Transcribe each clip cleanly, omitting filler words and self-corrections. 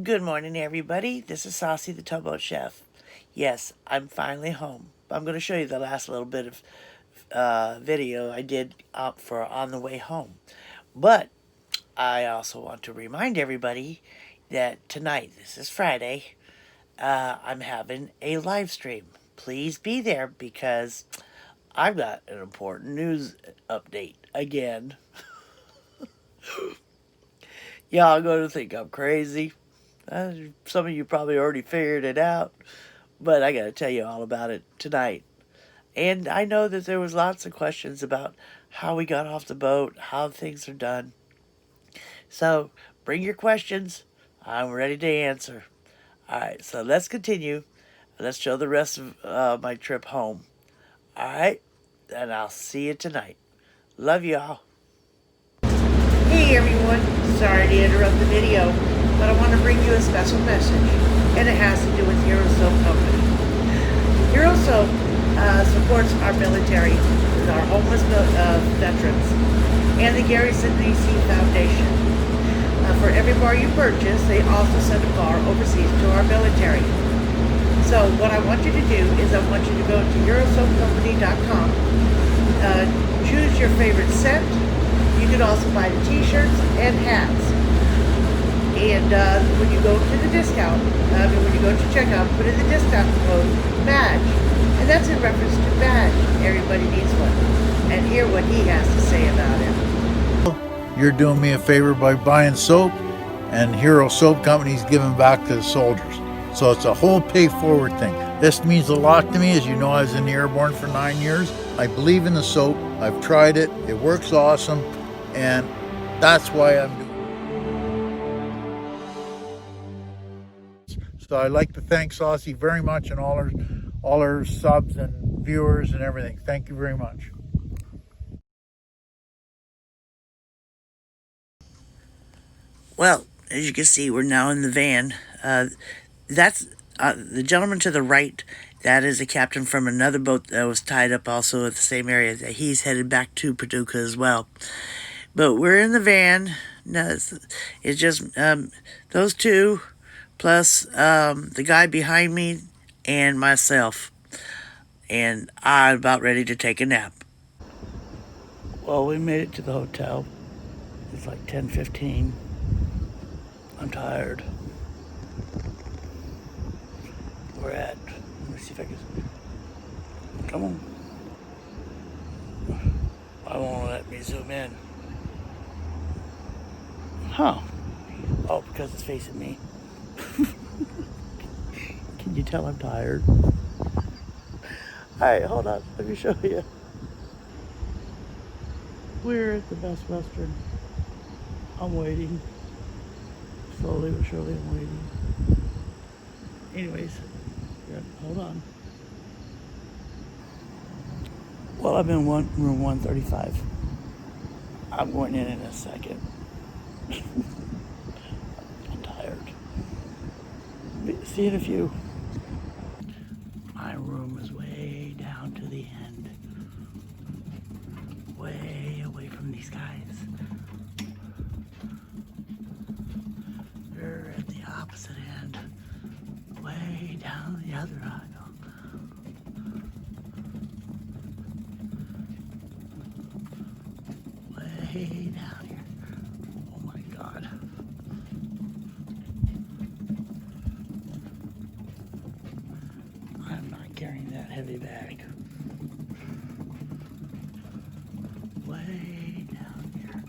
Good morning, everybody. This is Saucy, the Towboat Chef. Yes, I'm finally home. I'm going to show you the last little bit of video I did for on the way home. But I also want to remind everybody that tonight, this is Friday, I'm having a live stream. Please be there because I've got an important news update again. Y'all going to think I'm crazy. Some of you probably already figured it out, but I got to tell you all about it tonight. And I know that there was lots of questions about how we got off the boat, how things are done. So bring your questions. I'm ready to answer. All right, so let's continue. Let's show the rest of my trip home. All right, and I'll see you tonight. Love y'all. Hey everyone, sorry to interrupt the video, but I want to bring you a special message, and it has to do with Hero Soap Company. Hero Soap supports our military, our homeless veterans, and the Garrison DC Foundation. For every bar you purchase, they also send a bar overseas to our military. So what I want you to do is I want you to go to HeroSoapCompany.com, choose your favorite scent. You can also buy the t-shirts and hats. And when you go to the discount, when you go to checkout, put in the discount code BADGE. And that's in reference to badge. Everybody needs one. And hear what he has to say about it. You're doing me a favor by buying soap, and Hero Soap Company's giving back to the soldiers. So it's a whole pay forward thing. This means a lot to me. As you know, I was in the airborne for 9 years. I believe in the soap. I've tried it. It works awesome. And that's why I'm doing it. So I'd like to thank Saucy very much and all our subs and viewers and everything. Thank you very much. Well, as you can see, we're now in the van. That's the gentleman to the right. That is a captain from another boat that was tied up also at the same area. He's headed back to Paducah as well. But we're in the van. No, it's just those two, plus the guy behind me and myself. And I'm about ready to take a nap. Well, we made it to the hotel. It's like 10:15. I'm tired. We're at, let me see if I can, come on. I won't let me zoom in. Huh. Oh, because it's facing me. Can you tell I'm tired? Alright, hold on. Let me show you. We're at the Best Western. I'm waiting. Slowly but surely I'm waiting. Anyways, hold on. Well, I'm in room 135. I'm going in a second. I'm tired. See you in a few. My room is way down to the end. Way away from these guys. They're at the opposite end. Way down the other aisle. Way down here. Oh my God. I'm not carrying that heavy bag. Way down here.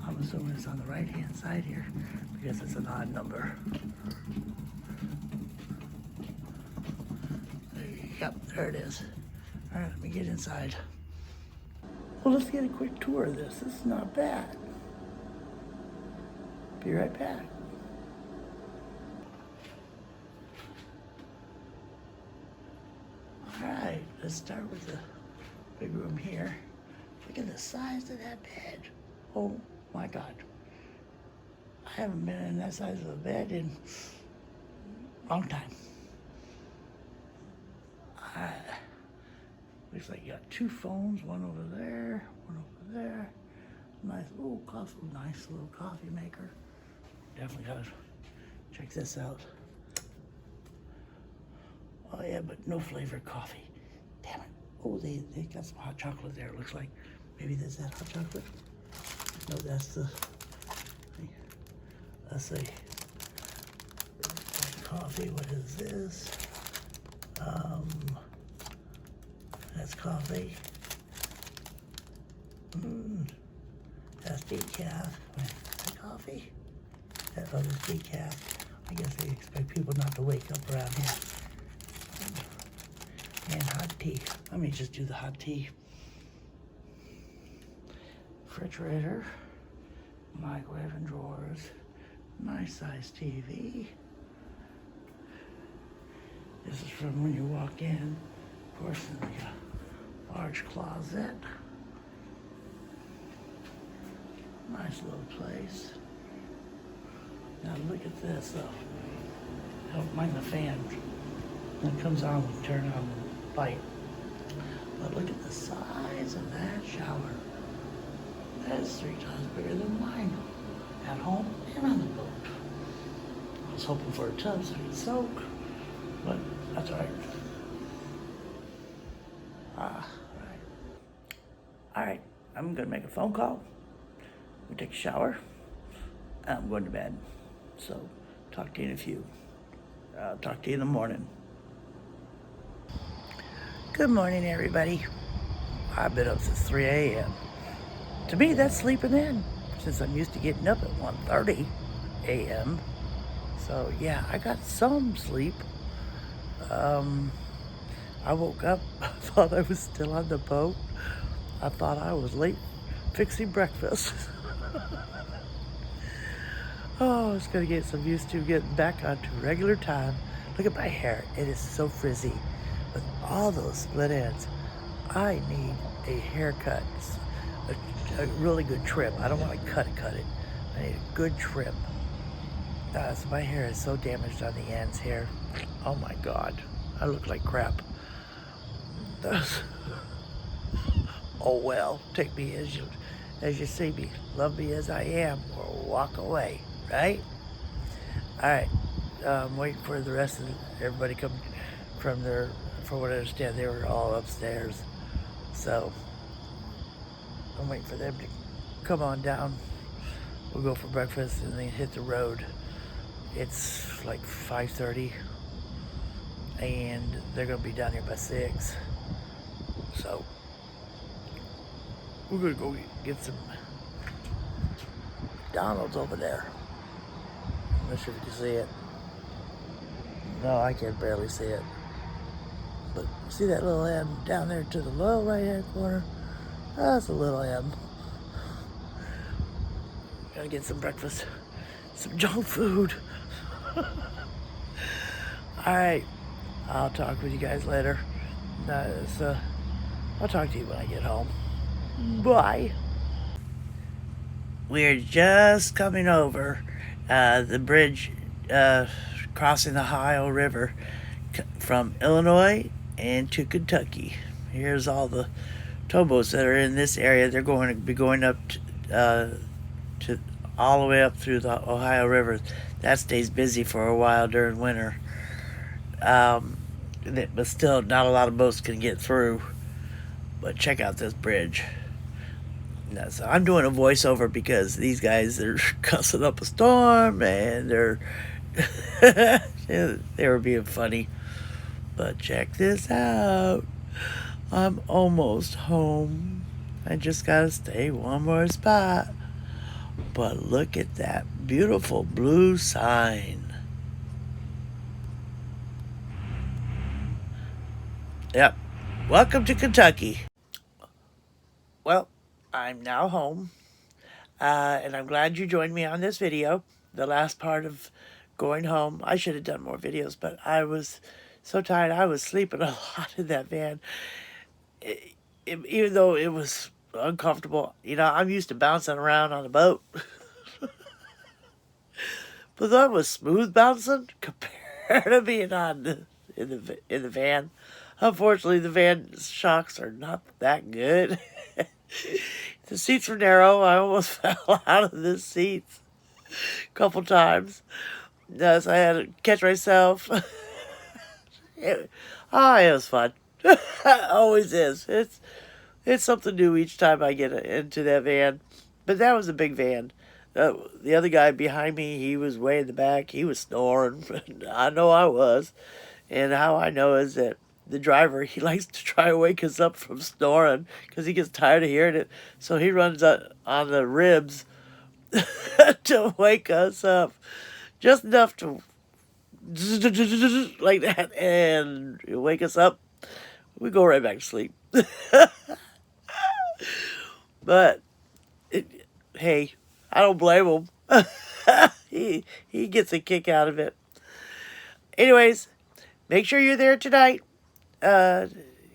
I'm assuming it's on the right hand side here because it's an odd number. Yep, there it is. All right, let me get inside. Well, let's get a quick tour of this. This is not bad. Be right back. All right, let's start with the big room here. Look at the size of that bed. Oh my God. I haven't been in that size of a bed in a long time. Looks like you got two phones, one over there, one over there. Nice, oh, coffee, nice little coffee maker. Definitely gotta check this out. Oh yeah, but no flavored coffee. Damn it. Oh, they got some hot chocolate there, it looks like. Maybe there's that hot chocolate. No, that's the coffee. What is this? That's coffee. That's decaf. Wait, is that coffee? That other decaf. I guess they expect people not to wake up around here. And hot tea. Let me just do the hot tea. Refrigerator, microwave and drawers, nice size TV. This is from when you walk in. Of course, the large closet. Nice little place. Now look at this though. Don't mind the fan. When it comes on, we turn on the light. But look at the size of that shower. That's 3 times bigger than mine. At home and on the boat. I was hoping for a tub so I could soak, but that's all right. All right, I'm gonna make a phone call. We take a shower. And I'm going to bed. So, talk to you in a few. Talk to you in the morning. Good morning, everybody. I've been up since 3 a.m. To me, that's sleeping in, since I'm used to getting up at 1:30 a.m. So, yeah, I got some sleep. I woke up, I thought I was still on the boat. I thought I was late fixing breakfast. Oh, I was gonna get some used to getting back onto regular time. Look at my hair, it is so frizzy. With all those split ends, I need a haircut, a really good trim. I don't want to cut it. I need a good trim. So my hair is so damaged on the ends here. Oh my God, I look like crap. Oh well, take me as you see me. Love me as I am, or walk away, right? All right, I'm waiting for the rest of everybody come from their, from what I understand, they were all upstairs. So, I'm waiting for them to come on down. We'll go for breakfast and then hit the road. It's like 5:30 and they're gonna be down here by 6. So, we're gonna go get some McDonald's over there. I'm not sure if you can see it. No, I can barely see it. But see that little M down there to the low right hand corner? That's a little M. Gotta get some breakfast. Some junk food. Alright. I'll talk with you guys later. I'll talk to you when I get home. Bye. We're just coming over the bridge crossing the Ohio River from Illinois into Kentucky. Here's all the towboats that are in this area. They're going to be going up to all the way up through the Ohio River. That stays busy for a while during winter. But still, not a lot of boats can get through. But check out this bridge. Now, so I'm doing a voiceover because these guys are cussing up a storm and they were being funny. But check this out. I'm almost home. I just gotta stay one more spot. But look at that beautiful blue sign. Yep. Welcome to Kentucky. Well, I'm now home. And I'm glad you joined me on this video. The last part of going home. I should have done more videos, but I was so tired. I was sleeping a lot in that van. Even though it was uncomfortable. You know, I'm used to bouncing around on a boat. But that was smooth bouncing compared to being on in the van. Unfortunately, the van shocks are not that good. The seats were narrow. I almost fell out of the seats a couple times. So I had to catch myself. It was fun. Always is. It's something new each time I get into that van. But that was a big van. The other guy behind me, he was way in the back. He was snoring. I know I was. And how I know is that the driver, he likes to try to wake us up from snoring because he gets tired of hearing it. So he runs on the ribs to wake us up. Just enough to like that and wake us up. We go right back to sleep. But hey, I don't blame him. He gets a kick out of it. Anyways, make sure you're there tonight.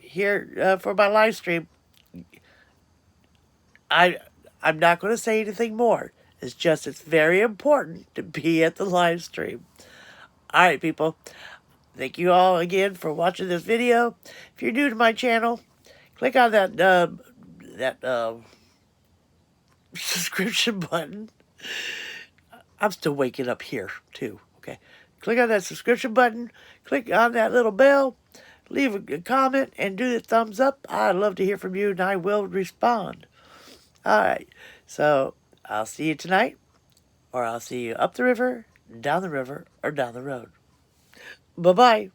Here for my live stream. I'm not going to say anything more. It's very important to be at the live stream. All right, people. Thank you all again for watching this video. If you're new to my channel, click on that subscription button. I'm still waking up here too. Okay, click on that subscription button. Click on that little bell. Leave a comment and do the thumbs up. I'd love to hear from you, and I will respond. All right, so I'll see you tonight, or I'll see you up the river, down the river, or down the road. Bye-bye.